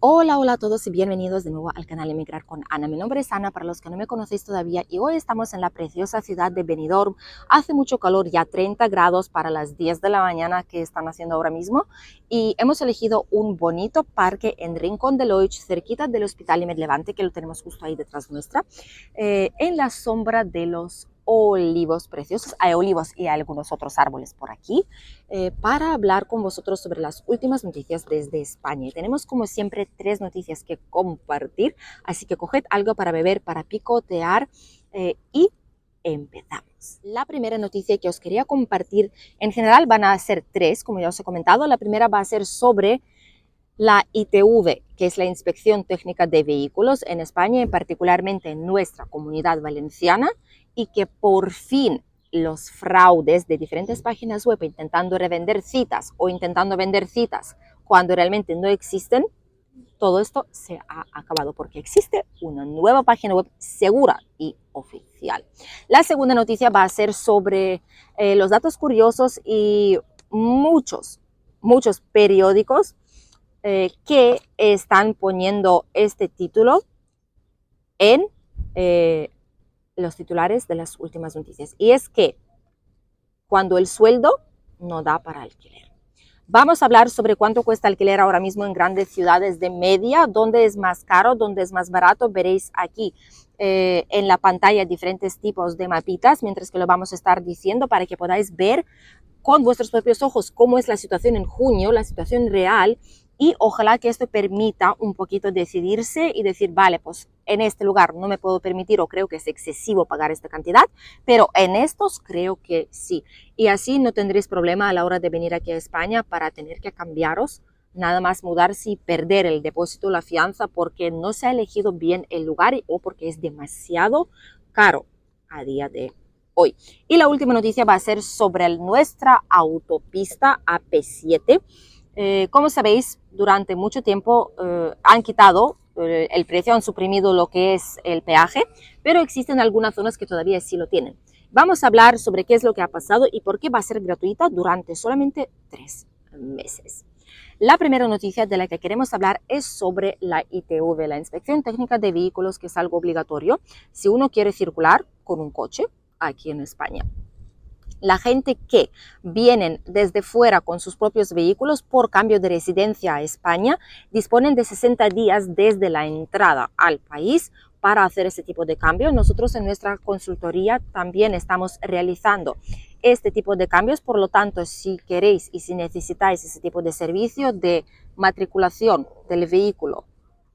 Hola, hola a todos y bienvenidos de nuevo al canal Emigrar con Ana. Mi nombre es Ana para los que no me conocéis todavía y hoy estamos en la preciosa ciudad de Benidorm. Hace mucho calor, ya 30 grados para las 10 de la mañana que están haciendo ahora mismo, y hemos elegido un bonito parque en Rincón de Loix, cerquita del Hospital Imed Levante, que lo tenemos justo ahí detrás nuestra, en la sombra de los olivos preciosos. Hay olivos y algunos otros árboles por aquí, para hablar con vosotros sobre las últimas noticias desde España. Y tenemos como siempre 3 noticias que compartir, así que coged algo para beber, para picotear, y empezamos. La primera noticia que os quería compartir, en general van a ser 3, como ya os he comentado. La primera va a ser sobre la ITV, que es la Inspección Técnica de Vehículos en España y particularmente en nuestra comunidad valenciana, y que por fin los fraudes de diferentes páginas web intentando revender citas o intentando vender citas cuando realmente no existen, todo esto se ha acabado porque existe una nueva página web segura y oficial. La segunda noticia va a ser sobre los datos curiosos y muchos periódicos que están poniendo este título en los titulares de las últimas noticias. Y es que cuando el sueldo no da para alquiler. Vamos a hablar sobre cuánto cuesta alquiler ahora mismo en grandes ciudades de media, dónde es más caro, dónde es más barato. Veréis aquí en la pantalla diferentes tipos de mapitas, mientras que lo vamos a estar diciendo para que podáis ver con vuestros propios ojos cómo es la situación en junio, la situación real, y ojalá que esto permita un poquito decidirse y decir, vale, pues en este lugar no me puedo permitir o creo que es excesivo pagar esta cantidad, pero en estos creo que sí. Y así no tendréis problema a la hora de venir aquí a España para tener que cambiaros, nada más mudarse y perder el depósito o la fianza porque no se ha elegido bien el lugar o porque es demasiado caro a día de hoy. Y la última noticia va a ser sobre nuestra autopista AP7. Como sabéis, durante mucho tiempo han quitado el precio, han suprimido lo que es el peaje, pero existen algunas zonas que todavía sí lo tienen. Vamos a hablar sobre qué es lo que ha pasado y por qué va a ser gratuita durante solamente 3 meses. La primera noticia de la que queremos hablar es sobre la ITV, la Inspección Técnica de Vehículos, que es algo obligatorio si uno quiere circular con un coche aquí en España. La gente que vienen desde fuera con sus propios vehículos por cambio de residencia a España disponen de 60 días desde la entrada al país para hacer ese tipo de cambio. Nosotros en nuestra consultoría también estamos realizando este tipo de cambios, por lo tanto, si queréis y si necesitáis ese tipo de servicio de matriculación del vehículo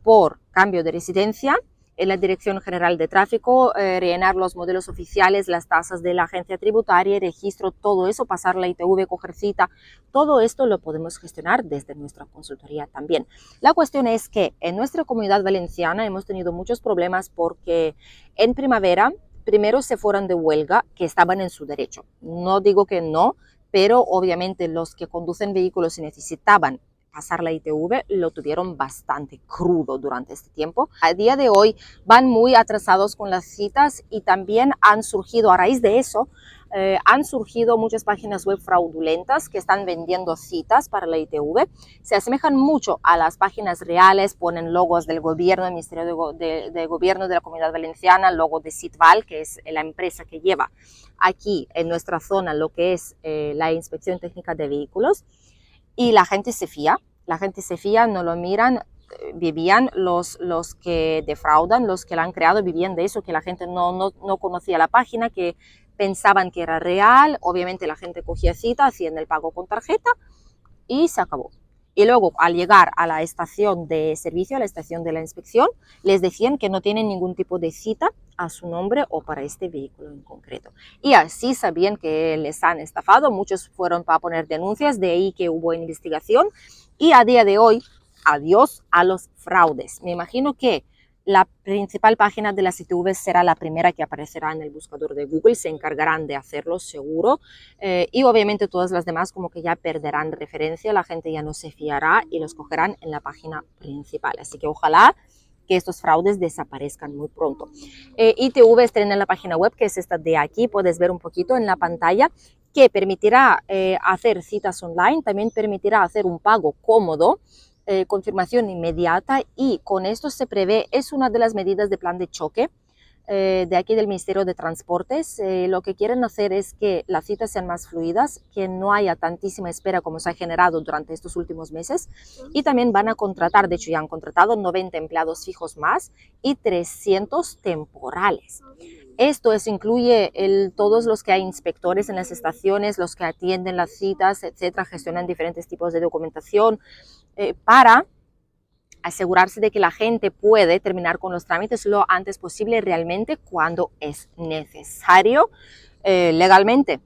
por cambio de residencia, en la Dirección General de Tráfico, rellenar los modelos oficiales, las tasas de la agencia tributaria, registro, todo eso, pasar la ITV, coger cita, todo esto lo podemos gestionar desde nuestra consultoría también. La cuestión es que en nuestra comunidad valenciana hemos tenido muchos problemas porque en primavera primero se fueron de huelga, que estaban en su derecho. No digo que no, pero obviamente los que conducen vehículos y necesitaban pasar la ITV lo tuvieron bastante crudo durante este tiempo. A día de hoy van muy atrasados con las citas y también han surgido, a raíz de eso, han surgido muchas páginas web fraudulentas que están vendiendo citas para la ITV. Se asemejan mucho a las páginas reales, ponen logos del gobierno, del Ministerio de Gobierno de la Comunidad Valenciana, logo de Sitval, que es la empresa que lleva aquí en nuestra zona lo que es la Inspección Técnica de Vehículos. Y la gente se fía, no lo miran, vivían los que defraudan, los que la han creado, vivían de eso, que la gente no conocía la página, que pensaban que era real. Obviamente la gente cogía cita, hacían el pago con tarjeta y se acabó. Y luego, al llegar a la estación de servicio, a la estación de la inspección, les decían que no tienen ningún tipo de cita a su nombre o para este vehículo en concreto. Y así sabían que les han estafado. Muchos fueron para poner denuncias, de ahí que hubo investigación. Y a día de hoy, adiós a los fraudes. Me imagino que la principal página de las ITV será la primera que aparecerá en el buscador de Google, se encargarán de hacerlo seguro, y obviamente todas las demás como que ya perderán referencia, la gente ya no se fiará y los cogerán en la página principal. Así que ojalá que estos fraudes desaparezcan muy pronto. ITV estrena en la página web, que es esta de aquí, puedes ver un poquito en la pantalla, que permitirá hacer citas online, también permitirá hacer un pago cómodo confirmación inmediata, y con esto se prevé, es una de las medidas de plan de choque de aquí del Ministerio de Transportes. Lo que quieren hacer es que las citas sean más fluidas, que no haya tantísima espera como se ha generado durante estos últimos meses, y también van a contratar, de hecho ya han contratado 90 empleados fijos más y 300 temporales. Esto incluye todos los que hay inspectores en las estaciones, los que atienden las citas, etcétera, gestionan diferentes tipos de documentación para asegurarse de que la gente puede terminar con los trámites lo antes posible, realmente cuando es necesario legalmente,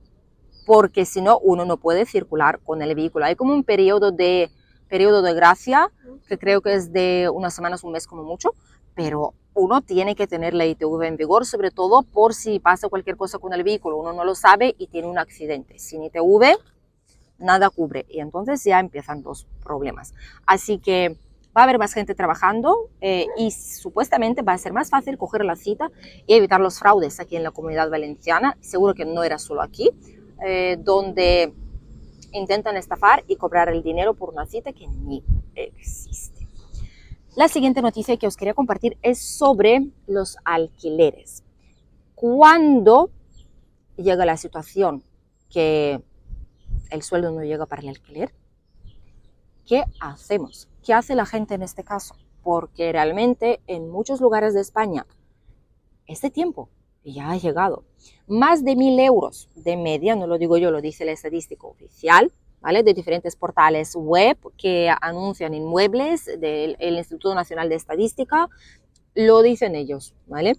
porque si no, uno no puede circular con el vehículo. Hay como un periodo de gracia, que creo que es de unas semanas, un mes como mucho, pero uno tiene que tener la ITV en vigor, sobre todo por si pasa cualquier cosa con el vehículo, uno no lo sabe y tiene un accidente. Sin ITV, nada cubre, y entonces ya empiezan los problemas. Así que va a haber más gente trabajando y supuestamente va a ser más fácil coger la cita y evitar los fraudes aquí en la Comunidad Valenciana. Seguro que no era solo aquí, donde intentan estafar y cobrar el dinero por una cita que ni existe. La siguiente noticia que os quería compartir es sobre los alquileres. Cuando llega la situación que el sueldo no llega para el alquiler, ¿qué hacemos? ¿Qué hace la gente en este caso? Porque realmente en muchos lugares de España este tiempo ya ha llegado. Más de 1.000 euros de media, no lo digo yo, lo dice la estadística oficial, ¿vale? De diferentes portales web que anuncian inmuebles, del Instituto Nacional de Estadística, lo dicen ellos, ¿vale?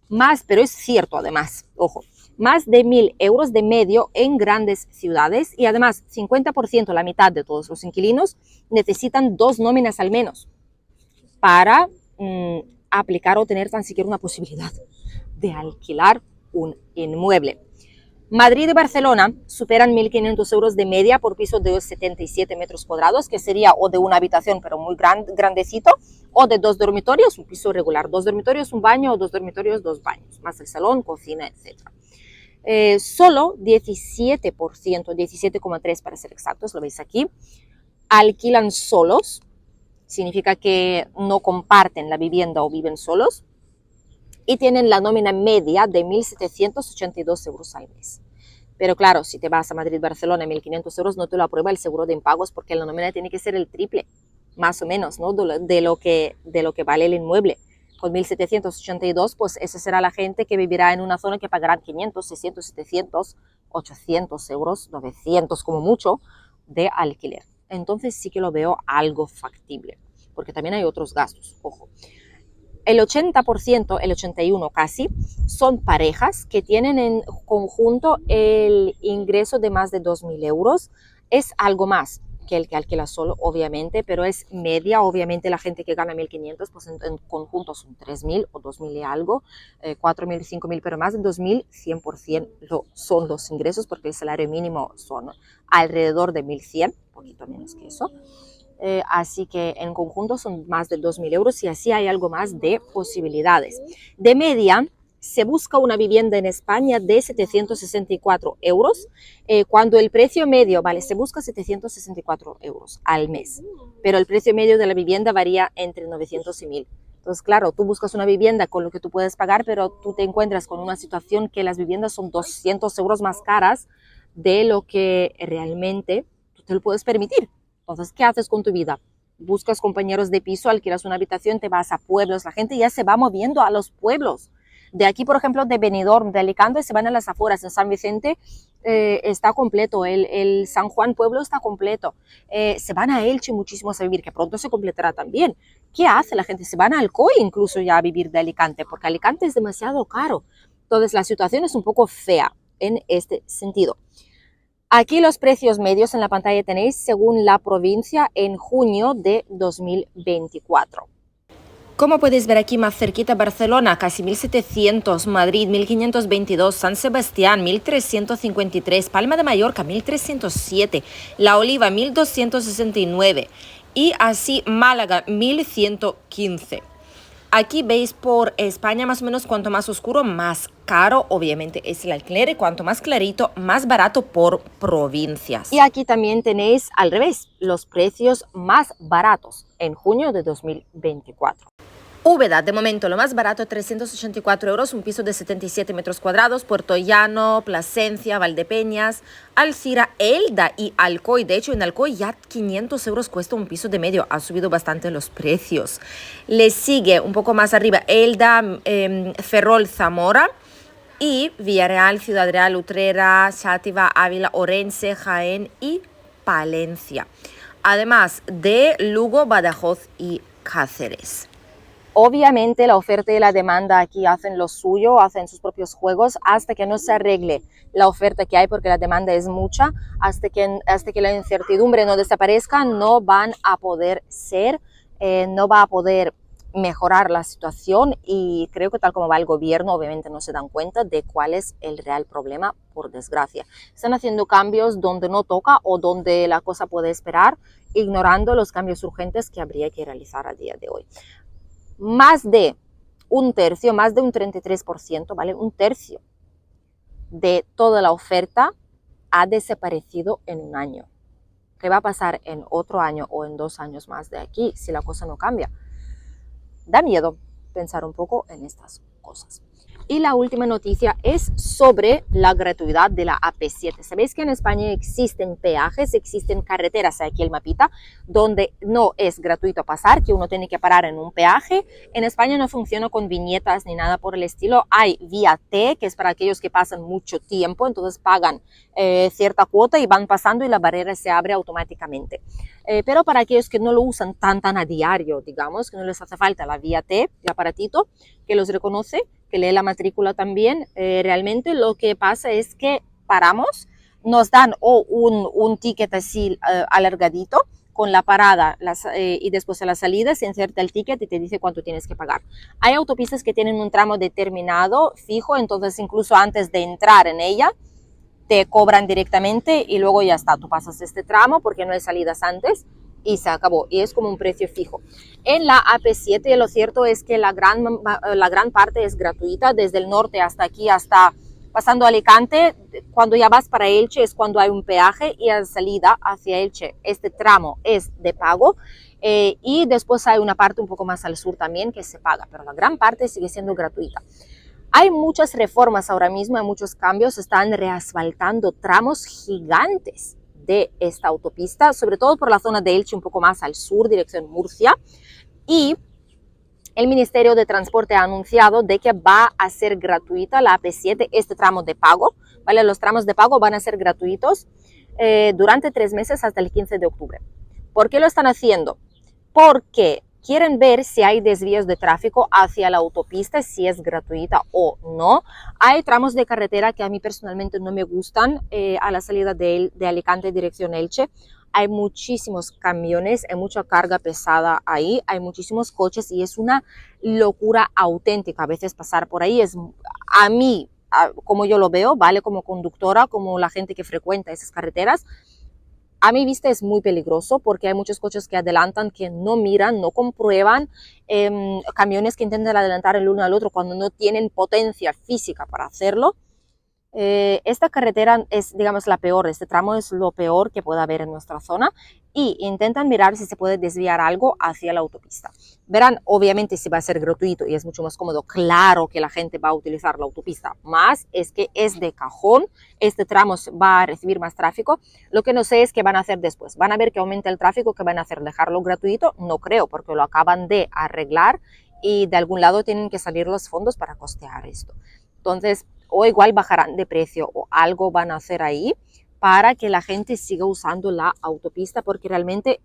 Más, pero es cierto además, ojo, más de 1.000 euros de medio en grandes ciudades, y además 50%, la mitad de todos los inquilinos, necesitan 2 nóminas al menos para aplicar o tener tan siquiera una posibilidad de alquilar un inmueble. Madrid y Barcelona superan 1.500 euros de media por piso de 77 metros cuadrados, que sería o de una habitación pero muy grandecito, o de 2 dormitorios, un piso regular, 2 dormitorios, un baño, o 2 dormitorios, 2 baños, más el salón, cocina, etc. Solo 17%, 17,3% para ser exactos, lo veis aquí, alquilan solos, significa que no comparten la vivienda o viven solos, y tienen la nómina media de 1.782 euros al mes. Pero claro, si te vas a Madrid, Barcelona, 1.500 euros no te lo aprueba el seguro de impagos, porque la nómina tiene que ser el triple, más o menos, ¿no? de lo que vale el inmueble. Con 1.782, pues esa será la gente que vivirá en una zona que pagarán 500, 600, 700, 800 euros, 900 como mucho, de alquiler. Entonces sí que lo veo algo factible, porque también hay otros gastos, ojo. El 80%, el 81% casi, son parejas que tienen en conjunto el ingreso de más de 2.000 euros. Es algo más que el que alquila solo, obviamente, pero es media. Obviamente la gente que gana 1.500, pues en conjunto son 3.000 o 2.000 y algo, 4.000, 5.000, pero más de 2.000, 100% son los ingresos, porque el salario mínimo son alrededor de 1.100, un poquito menos que eso. Así que en conjunto son más de 2.000 euros, y así hay algo más de posibilidades. De media, se busca una vivienda en España de 764 euros, cuando el precio medio, vale, se busca 764 euros al mes, pero el precio medio de la vivienda varía entre 900 y 1.000. Entonces, claro, tú buscas una vivienda con lo que tú puedes pagar, pero tú te encuentras con una situación que las viviendas son 200 euros más caras de lo que realmente tú te lo puedes permitir. Entonces, ¿qué haces con tu vida? Buscas compañeros de piso, alquilas una habitación, te vas a pueblos. La gente ya se va moviendo a los pueblos. De aquí, por ejemplo, de Benidorm, de Alicante, se van a las afueras. En San Vicente está completo, el San Juan Pueblo está completo. Se van a Elche muchísimos a vivir, que pronto se completará también. ¿Qué hace la gente? Se van a Alcoy incluso ya a vivir de Alicante, porque Alicante es demasiado caro. Entonces, la situación es un poco fea en este sentido. Aquí los precios medios en la pantalla tenéis según la provincia en junio de 2024. Como podéis ver aquí más cerquita, Barcelona casi 1.700, Madrid 1.522, San Sebastián 1.353, Palma de Mallorca 1.307, La Oliva 1.269 y así Málaga 1.115. Aquí veis por España más o menos cuanto más oscuro, más caro obviamente es el alquiler y cuanto más clarito, más barato por provincias. Y aquí también tenéis al revés, los precios más baratos en junio de 2024. Úbeda, de momento lo más barato, 384 euros, un piso de 77 metros cuadrados, Puerto Llano, Plasencia, Valdepeñas, Alcira, Elda y Alcoy. De hecho, en Alcoy ya 500 euros cuesta un piso de medio, ha subido bastante los precios. Le sigue un poco más arriba Elda, Ferrol, Zamora y Villarreal, Ciudad Real, Utrera, Xàtiva, Ávila, Orense, Jaén y Palencia. Además de Lugo, Badajoz y Cáceres. Obviamente la oferta y la demanda aquí hacen lo suyo, hacen sus propios juegos hasta que no se arregle la oferta que hay, porque la demanda es mucha, hasta que la incertidumbre no desaparezca, no van a poder no va a poder mejorar la situación, y creo que tal como va el gobierno, obviamente no se dan cuenta de cuál es el real problema, por desgracia. Están haciendo cambios donde no toca o donde la cosa puede esperar, ignorando los cambios urgentes que habría que realizar a día de hoy. Más de un tercio, más de un 33%, ¿vale? Un tercio de toda la oferta ha desaparecido en un año. ¿Qué va a pasar en otro año o en 2 años más de aquí si la cosa no cambia? Da miedo pensar un poco en estas cosas. Y la última noticia es sobre la gratuidad de la AP7. Sabéis que en España existen peajes, existen carreteras, aquí el mapita, donde no es gratuito pasar, que uno tiene que parar en un peaje. En España no funciona con viñetas ni nada por el estilo. Hay vía T, que es para aquellos que pasan mucho tiempo, entonces pagan cierta cuota y van pasando y la barrera se abre automáticamente. Pero para aquellos que no lo usan tan a diario, digamos, que no les hace falta la vía T, el aparatito que los reconoce, que lee la matrícula también, realmente lo que pasa es que paramos, nos dan un ticket así alargadito con la parada y después a la salida se inserta el ticket y te dice cuánto tienes que pagar. Hay autopistas que tienen un tramo determinado, fijo, entonces incluso antes de entrar en ella te cobran directamente y luego ya está, tú pasas este tramo porque no hay salidas antes y se acabó, y es como un precio fijo. En la AP7 lo cierto es que la gran parte es gratuita, desde el norte hasta aquí, hasta pasando a Alicante. Cuando ya vas para Elche es cuando hay un peaje, y a salida hacia Elche este tramo es de pago, y después hay una parte un poco más al sur también que se paga, pero la gran parte sigue siendo gratuita. Hay muchas reformas ahora mismo, hay muchos cambios, están reasfaltando tramos gigantes de esta autopista, sobre todo por la zona de Elche, un poco más al sur, dirección Murcia, y el Ministerio de Transporte ha anunciado de que va a ser gratuita la AP7, este tramo de pago, ¿vale? Los tramos de pago van a ser gratuitos durante 3 meses hasta el 15 de octubre. ¿Por qué lo están haciendo? Porque quieren ver si hay desvíos de tráfico hacia la autopista, si es gratuita o no. Hay tramos de carretera que a mí personalmente no me gustan, a la salida de Alicante dirección Elche. Hay muchísimos camiones, hay mucha carga pesada ahí, hay muchísimos coches y es una locura auténtica a veces pasar por ahí. A mí, como yo lo veo, ¿vale? Como conductora, como la gente que frecuenta esas carreteras, a mi vista es muy peligroso porque hay muchos coches que adelantan, que no miran, no comprueban, camiones que intentan adelantar el uno al otro cuando no tienen potencia física para hacerlo. Esta carretera es, digamos, la peor, este tramo es lo peor que puede haber en nuestra zona, y intentan mirar si se puede desviar algo hacia la autopista. Verán, obviamente si va a ser gratuito y es mucho más cómodo, claro que la gente va a utilizar la autopista, más es que es de cajón, este tramo va a recibir más tráfico. Lo que no sé es qué van a hacer después, van a ver que aumenta el tráfico, ¿qué van a hacer? ¿Dejarlo gratuito? No creo, porque lo acaban de arreglar y de algún lado tienen que salir los fondos para costear esto. Entonces, o igual bajarán de precio o algo van a hacer ahí para que la gente siga usando la autopista, porque realmente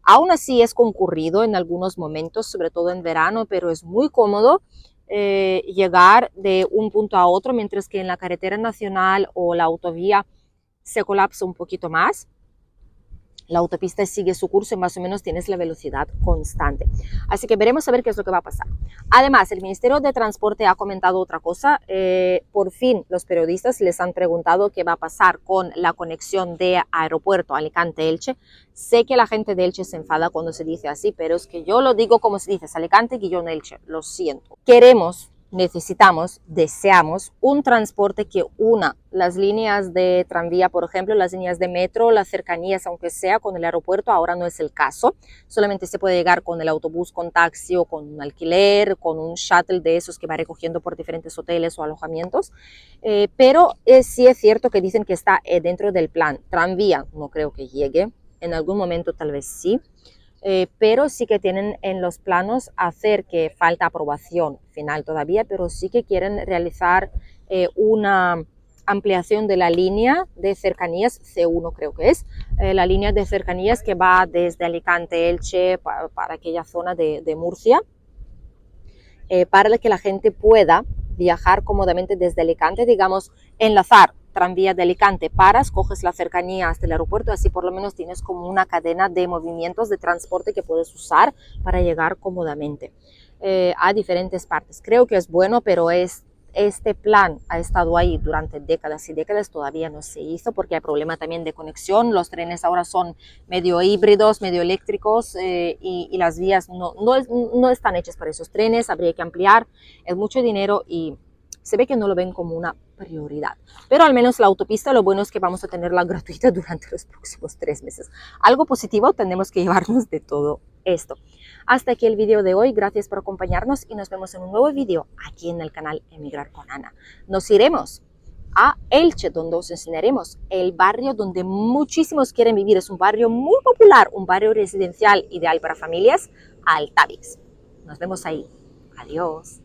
aún así es concurrido en algunos momentos, sobre todo en verano, pero es muy cómodo llegar de un punto a otro, mientras que en la carretera nacional o la autovía se colapsa un poquito más. la autopista sigue su curso y más o menos tienes la velocidad constante. Así que veremos a ver qué es lo que va a pasar. Además, el Ministerio de Transporte ha comentado otra cosa. Por fin los periodistas les han preguntado qué va a pasar con la conexión de aeropuerto Alicante-Elche. Sé que la gente de Elche se enfada cuando se dice así, pero es que yo lo digo como se dice, Alicante-Elche, lo siento. Necesitamos, deseamos un transporte que una las líneas de tranvía, por ejemplo, las líneas de metro, las cercanías, aunque sea con el aeropuerto, ahora no es el caso. Solamente se puede llegar con el autobús, con taxi o con un alquiler, con un shuttle de esos que va recogiendo por diferentes hoteles o alojamientos. Pero sí es cierto que dicen que está dentro del plan. Tranvía no creo que llegue, en algún momento tal vez sí. Pero sí que tienen en los planos hacer, que falta aprobación final todavía, pero sí que quieren realizar una ampliación de la línea de cercanías, C1 creo que es, la línea de cercanías que va desde Alicante, Elche, para aquella zona de Murcia, para que la gente pueda viajar cómodamente desde Alicante, digamos, enlazar tranvía de Alicante, paras, coges la cercanía hasta el aeropuerto, así por lo menos tienes como una cadena de movimientos de transporte que puedes usar para llegar cómodamente a diferentes partes. Creo que es bueno, pero este plan ha estado ahí durante décadas y décadas, todavía no se hizo porque hay problema también de conexión. Los trenes ahora son medio híbridos, medio eléctricos y las vías no están hechas para esos trenes, habría que ampliar, es mucho dinero y se ve que no lo ven como una prioridad. Pero al menos la autopista, lo bueno es que vamos a tenerla gratuita durante los próximos 3 meses. Algo positivo tenemos que llevarnos de todo esto. Hasta aquí el video de hoy, gracias por acompañarnos y nos vemos en un nuevo video aquí en el canal Emigrar con Ana. Nos iremos a Elche, donde os enseñaremos el barrio donde muchísimos quieren vivir. Es un barrio muy popular, un barrio residencial ideal para familias, Altavix. Nos vemos ahí. Adiós.